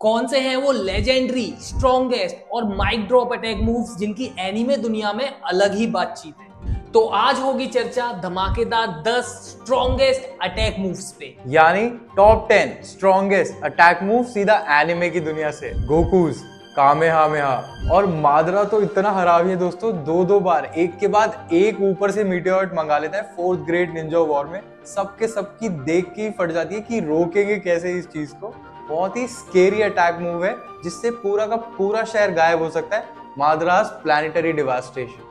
कौन से हैं वो लेजेंडरी, स्ट्रॉन्गेस्ट और माइक ड्रॉप अटैक मूव्स जिनकी एनीमे दुनिया में अलग ही बातचीत है। तो आज होगी चर्चा धमाकेदार 10 स्ट्रॉन्गेस्ट अटैक मूव्स पे, यानी टॉप 10 स्ट्रॉन्गेस्ट अटैक मूव सीधा एनिमे की दुनिया से। गोकूज, कामेहामेहा और मादरा तो इतना हरामी है दोस्तों, दो बार एक के बाद एक ऊपर से मीटियोर मंगा लेता है फोर्थ ग्रेड निंजा वॉर में। सबकी देख के ही फट जाती है कि रोकेंगे कैसे इस चीज को। बहुत ही स्केरी अटैक मूव है जिससे पूरा का पूरा शहर गायब हो सकता है। Madara's planetary devastation.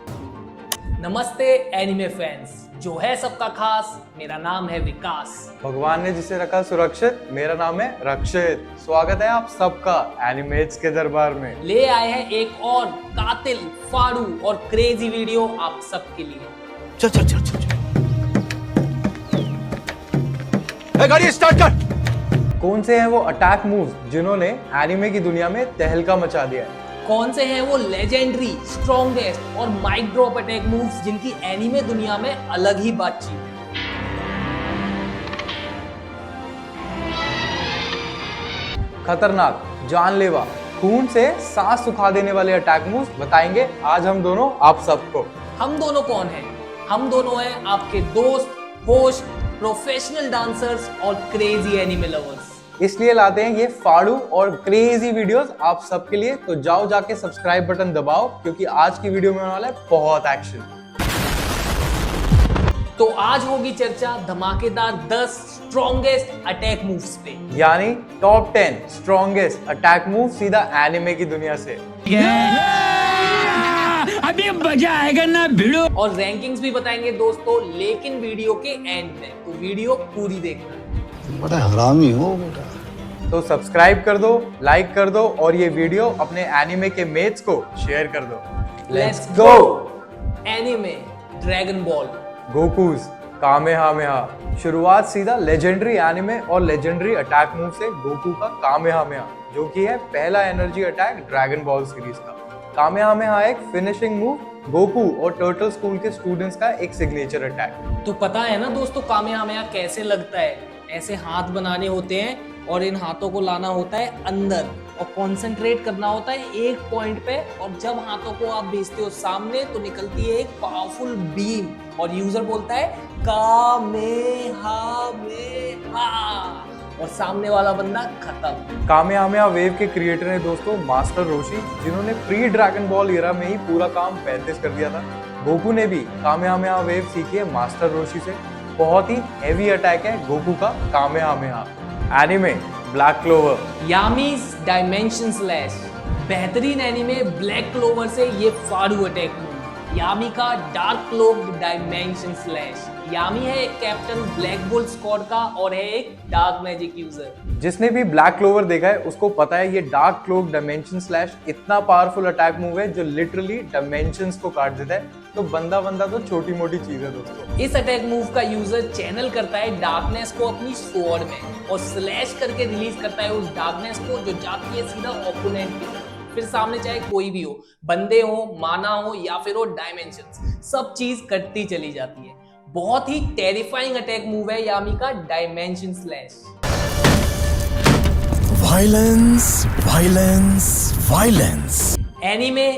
नमस्ते एनिमे फैंस, जो है सबका खास। मेरा नाम है विकास। भगवान ने जिसे रखा सुरक्षित, मेरा नाम है रक्षित। स्वागत है आप सबका एनिमेट्स के दरबार में। ले आए हैं एक और कातिल, फाड़ू और क्रेजी वीडियो आप सबके लिए। चल चल चल चल, गाड़ी स्टार्ट कर। कौन से हैं वो अटैक मूव्स जिन्होंने एनिमे की दुनिया में तहलका मचा दिया है? कौन से हैं वो लेजेंडरी, स्ट्रॉन्गेस्ट और माइक ड्रॉप अटैक मूव्स जिनकी एनीमे दुनिया में अलग ही बातचीत है? खतरनाक, जानलेवा, खून से सांस सुखा देने वाले अटैक मूव्स बताएंगे आज हम दोनों आप सबको। हम दोनों कौन हैं? हम दोनों हैं आपके दोस्त, होस्ट, प्रोफेशनल डांसर्स और क्रेजी एनिमे लवर्स। इसलिए लाते हैं ये फाड़ू और क्रेजी वीडियोस आप सबके लिए। तो जाओ जाके सब्सक्राइब बटन दबाओ क्योंकि आज की वीडियो में होने वाला है बहुत एक्शन। तो आज होगी चर्चा धमाकेदार 10 स्ट्रॉन्गेस्ट अटैक मूव्स पे, यानी टॉप 10 स्ट्रॉन्गेस्ट अटैक मूव सीधा एनिमे की दुनिया से। अभी मजा आएगा ना भिड़ो। और रैंकिंग्स भी बताएंगे दोस्तों, लेकिन वीडियो के एंड में, तो वीडियो पूरी देखना। बड़ा हरामी हो बेटा। तो सब्सक्राइब कर दो, लाइक कर दो और ये वीडियो अपने एनिमे के मेट्स को शेयर कर दो। Let's go. Anime Dragon Ball. Goku's, Kamehameha. शुरुआत सीधा लेजेंडरी एनिमे और लेजेंडरी अटैक मूव से गोकू का कामेहामेहा, जो कि है पहला energy attack Dragon Ball series का। कामेहामेहा एक फिनिशिंग मूव, गोकू और टर्टल स्कूल के स्टूडेंट्स का एक सिग्नेचर अटैक। तो पता है ना दोस्तों कामेहामेहा कैसे लगता है? ऐसे हाथ बनाने होते हैं और इन हाथों को लाना होता है अंदर और कंसंट्रेट करना होता है एक पॉइंट पे, और जब हाथों को आप भेजते हो सामने तो निकलती है एक पावरफुल बीम और यूजर बोलता है कामेहामेहा और सामने वाला बंदा खत्म। कामेहामेहा वेव के क्रिएटर हैं दोस्तों मास्टर रोशी, जिन्होंने प्री ड्रैगन बॉल एरा में ही पूरा काम 35 कर दिया था। गोकू ने भी कामेहामेहा वेव सीखी है मास्टर रोशी से। बहुत ही हेवी अटैक है गोकू का Kamehameha. Anime Black Clover. Yami's dimension slash. बेहतरीन एनीमे ब्लैक क्लोवर से ये फाड़ू अटैक मूव। यामी का dark cloaked dimension slash. Yami है एक कैप्टन ब्लैक बुल स्क्वाड का और है एक डार्क मैजिक यूजर। जिसने भी ब्लैक क्लोवर देखा है उसको पता है ये डार्क क्लोक डायमेंशन स्लैश इतना पावरफुल अटैक मूव है जो लिटरली डायमेंशंस को काट देता है। तो बंदा तो छोटी मोटी चीज है दोस्तों। इस अटैक मूव का यूजर चैनल करता है डार्कनेस को अपनी स्वॉर्ड में और स्लैश करके रिलीज करता है उस डार्कनेस को, जो जाती है सीधा ओपोनेंट की तरफ। फिर सामने चाहे कोई भी हो, बंदे हो, माना हो या फिर हो डायमेंशंस, सब चीज कटती चली जाती है। बहुत ही टेरिफाइंग अटैक मूव है यामी का dimension slash. Violence violence violence. Anime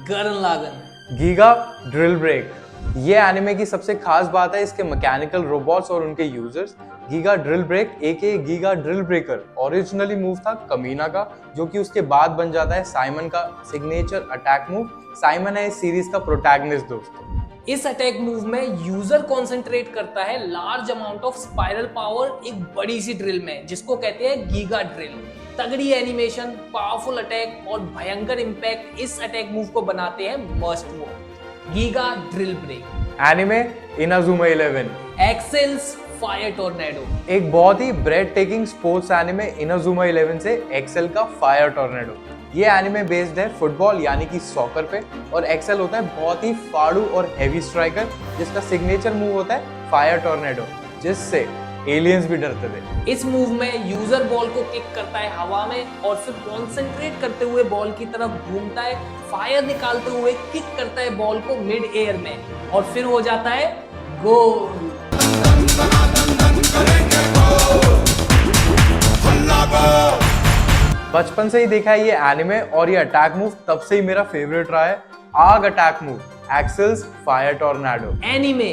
Gurren Lagann. Giga drill break. ये एनिमे की सबसे खास बात है इसके मैकेनिकल रोबोट्स और उनके users. Giga drill break aka giga drill breaker originally move था कमीना का, जो कि उसके बाद बन जाता है साइमन का सिग्नेचर अटैक मूव। साइमन है इस सीरीज का प्रोटैगनिस्ट दोस्तों। इस अटैक मूव में यूजर कंसंट्रेट करता है large amount of spiral power एक बड़ी सी ड्रिल में, जिसको कहते हैं गीगा ड्रिल। तगड़ी एनिमेशन, पावरफुल अटैक और भयंकर इंपैक्ट इस अटैक मूव को बनाते हैं must watch. Giga drill break. Anime Inazuma 11। Axel's fire tornado. एक बहुत ही breathtaking sports anime Inazuma 11 से एक्सेल का फायर टोर्नेडो। ये एनिमे बेस्ड है फुटबॉल यानी कि सॉकर पे, और एक्सेल होता है बहुत ही फाड़ू और हेवी स्ट्राइकर जिसका सिग्नेचर मूव होता है फायर टोर्नेडो, जिससे एलियंस भी डरते थे। इस मूव में यूजर बॉल को किक करता है हवा में और फिर कॉन्सेंट्रेट करते हुए बॉल की तरफ घूमता है, फायर निकालते हुए किक करता है बॉल को मिड एयर में और फिर हो जाता है गोल। बचपन से ही देखा है ये एनिमे और ये अटैक मूव तब से ही मेरा फेवरेट रहा है। आग attack move, Axel's fire tornado. Anime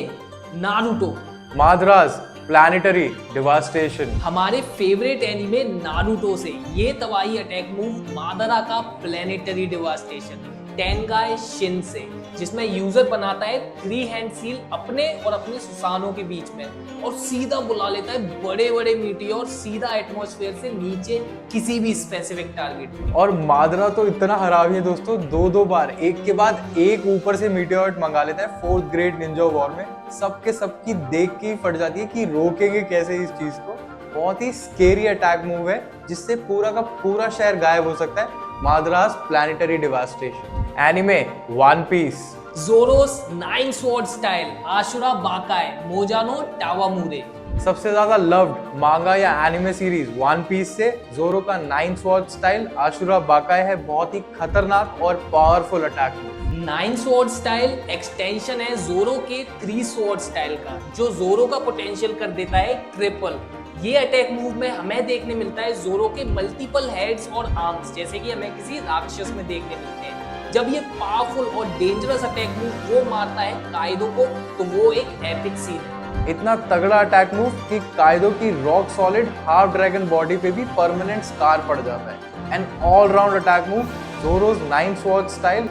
Naruto. Madara's planetary devastation. हमारे फेवरेट एनीमे नारुतो से ये तबाही अटैक मूव मादरा का प्लैनेटरी डिवास्टेशन। टेंगाई शिनसे, जिसमें यूजर बनाता है 3 हैंड सील अपने और अपने सुसानों के बीच में और सीधा बुला लेता है बड़े बड़े मीटियोर सीधा एटमॉस्फेयर से नीचे किसी भी स्पेसिफिक टारगेट पे। और मादरा तो इतना हरामी है दोस्तों, दो बार एक के बाद एक ऊपर से मीटियोर मंगा लेता है 4th ग्रेड निंजा वॉर में। सबके सबकी देख के ही फट जाती है कि रोकेंगे कैसे इस चीज को। बहुत ही स्केरी अटैक मूव है जिससे पूरा का पूरा शहर गायब हो सकता है। Madara's planetary devastation. Anime One Piece. Zoro's 9 sword style Ashura बाकाय Moja no Tawamure. सबसे ज्यादा लव्ड मांगा या एनिमे सीरीज वन पीस से जोरो का 9 स्वॉर्ड स्टाइल आशुरा बाकाय है। बहुत ही खतरनाक और powerful attack move. 9 sword style extension है जोरो के 3 स्वॉर्ड स्टाइल का, जो जोरो का पोटेंशियल कर देता है ट्रिपल। ये अटैक मूव में हमें देखने मिलता है जोरो के मल्टीपल हेड्स और आर्म्स, जैसे कि हमें किसी राक्षस में देखने मिलते हैं। जब ये पावरफुल और डेंजरस अटैक मूव वो मारता है काइदो को, तो वो एक एपिक सीन है। इतना तगड़ा अटैक मूव कि काइदो की rock solid half dragon body पे भी परमानेंट स्कार पड़ जाता है। An all round attack move Zoro's 9 sword style.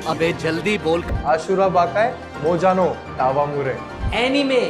अबे जल्दी बोल। Ashura बाकाय Moja no Tawamure. Anime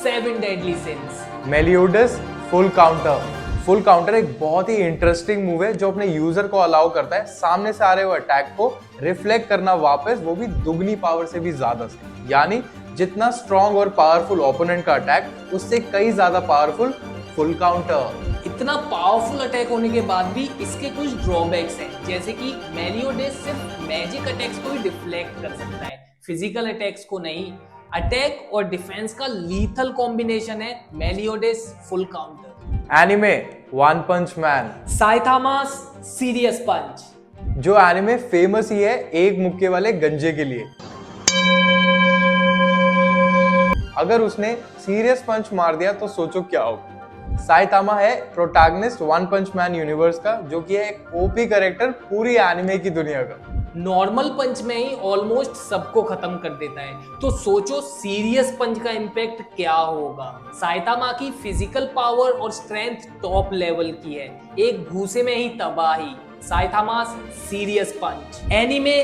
7 deadly sins. Meliodas full counter. Full counter एक बहुत ही इंटरेस्टिंग मूव है जो अपने यूजर को अलाउ करता है सामने से आ रहे हुए अटैक को रिफ्लेक्ट करना वापस, वो भी दुगनी पावर से भी ज्यादा से। यानी जितना स्ट्रॉन्ग और पावरफुल ओपोनेंट का अटैक उससे कई ज्यादा पावरफुल फुल काउंटर। इतना पावरफुल अटैक होने के बाद भी इसके कुछ ड्रॉबैक्स हैं, जैसे कि मेलियोडेस सिर्फ मैजिक अटैक्स को ही डिफ्लेक्ट कर सकता है, फिजिकल अटैक्स को नहीं। अटैक और डिफेंस का लीथल कॉम्बिनेशन है मेलियोडेस फुल काउंटर। एनिमे वन पंच मैन। साइथामास सीरियस पंच। जो एनिमे फेमस ही है एक मुक्के वाले गंजे के लिए। अगर उसने सीरियस पंच मार दिया तो सोचो क्या होगा। साइतामा है प्रोटैगनिस्ट वन पंच मैन यूनिवर्स का, जो कि है एक ओपी कैरेक्टर पूरी एनिमे की दुनिया का। नॉर्मल पंच में ही ऑलमोस्ट सबको खत्म कर देता है, तो सोचो सीरियस पंच का इम्पैक्ट क्या होगा। साइतामा की फिजिकल पावर और स्ट्रेंथ टॉप लेवल की है, एक घूसे में ही तबाही। Saitama's serious punch. Anime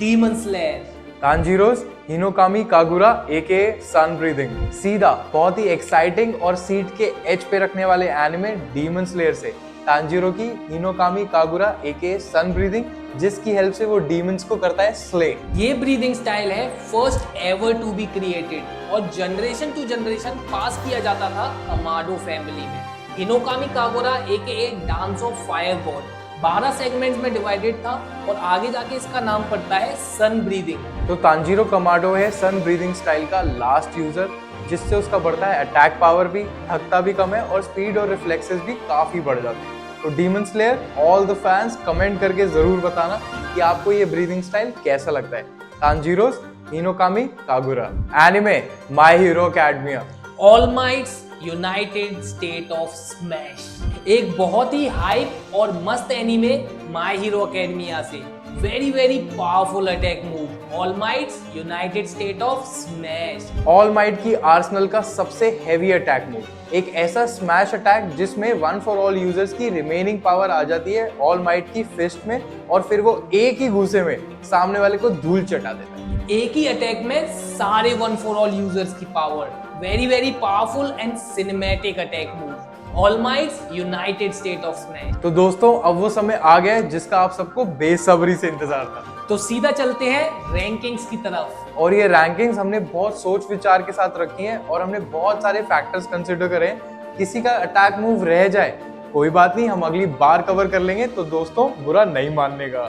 Demon Slayer. Tanjiro's Hinokami Kagura aka sun breathing. सीधा बहुत ही एक्साइटिंग और सीट के एज पे रखने वाले एनिमे डीमन स्लेयर से तांजीरो की Hinokami Kagura aka sun breathing, जिसकी हेल्प से वो डीमंस को करता है स्ले। ये ब्रीदिंग स्टाइल है first ever to be created और जनरेशन टू जनरेशन पास किया जाता था कमाडो फैमिली में। Hinokami Kagura aka dance of fire god 12 segments में डिवाइडेड था और आगे जाके इसका नाम पड़ता है सन ब्रीदिंग। तो तांजीरो कमाडो है सन ब्रीदिंग स्टाइल का लास्ट यूजर, जिससे उसका बढ़ता है अटैक पावर भी, थकता भी कम है और स्पीड और रिफ्लेक्सेस भी काफी बढ़ जाते हैं। तो demon slayer all the fans comment करके जरूर बताना कि आपको ये ब्रीदिंग स्टाइल कैसा लगता है। Tanjiro's Hinokami Kagura. Anime My Hero Academia. All Might's United State of Smash. एक बहुत ही हाइप और मस्त एनीमे माय हीरो एकेडमिया से। Very powerful attack move All Might's United State of Smash. All Might की आर्सेनल का सबसे heavy attack move, एक ऐसा स्मैश अटैक जिसमें वन फॉर ऑल यूजर्स की रिमेनिंग पावर आ जाती है ऑल माइट की फिस्ट में और फिर वो एक ही घूसे में सामने वाले को धूल चटा देता है। एक ही अटैक में सारे वन फॉर ऑल यूजर्स की power. Very powerful and cinematic attack move All Might's United State of smash. तो दोस्तों अब वो समय आ गया है जिसका आप सबको बेसब्री से इंतजार था। तो सीधा चलते हैं रैंकिंग्स की तरफ। और ये रैंकिंग्स हमने बहुत सोच विचार के साथ रखी हैं और हमने बहुत सारे फैक्टर्स कंसिडर करे हैं। किसी का अटैक मूव रह जाए कोई बात नहीं, हम अगली बार कवर कर लेंगे, तो दोस्तों बुरा नहीं मानने का।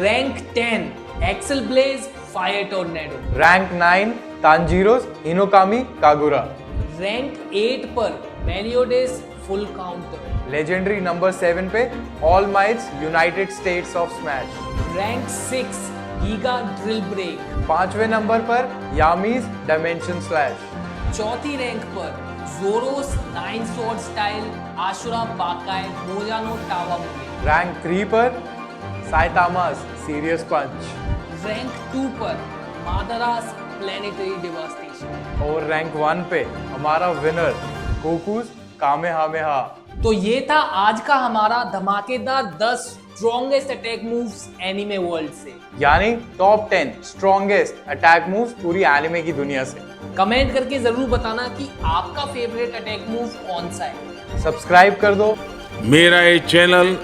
Rank 10 excel blaze fire tornado. Rank 9 Tanjiro's Hinokami Kagura. Rank 8 पर Meliodas full counter. Legendary number 7 पे All Might's United States of Smash. Rank 6 Giga drill Break. 5वें नंबर पर यामीज डायमेंशन स्लैश। 4थी रैंक पर जोरोस 9 स्वॉर्ड स्टाइल आशुरा बाकाय मोजानो टावा मुगे। Rank 3 पर साइतामास सीरियस पंच। रैंक 2 पर मादरास प्लेनेटरी डिवास्टेशन। और रैंक 1 पे हमारा विनर गोकुज कामेहामेहा। तो ये था आज का हमारा धमाकेदार 10 strongest attack moves anime world से। यानी टॉप 10 स्ट्रॉन्गेस्ट अटैक मूव्स पूरी एनिमे की दुनिया से। कमेंट करके जरूर बताना कि आपका फेवरेट अटैक मूव कौन सा है। सब्सक्राइब कर दो, मेरा ये चैनल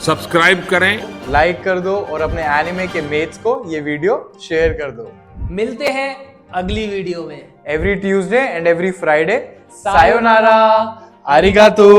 सब्सक्राइब करें। लाइक कर दो और अपने एनिमे के मेट्स को ये वीडियो शेयर कर दो। मिलते हैं अगली वीडियो में। Every Tuesday and every Friday सायोनारा। आरिगातो।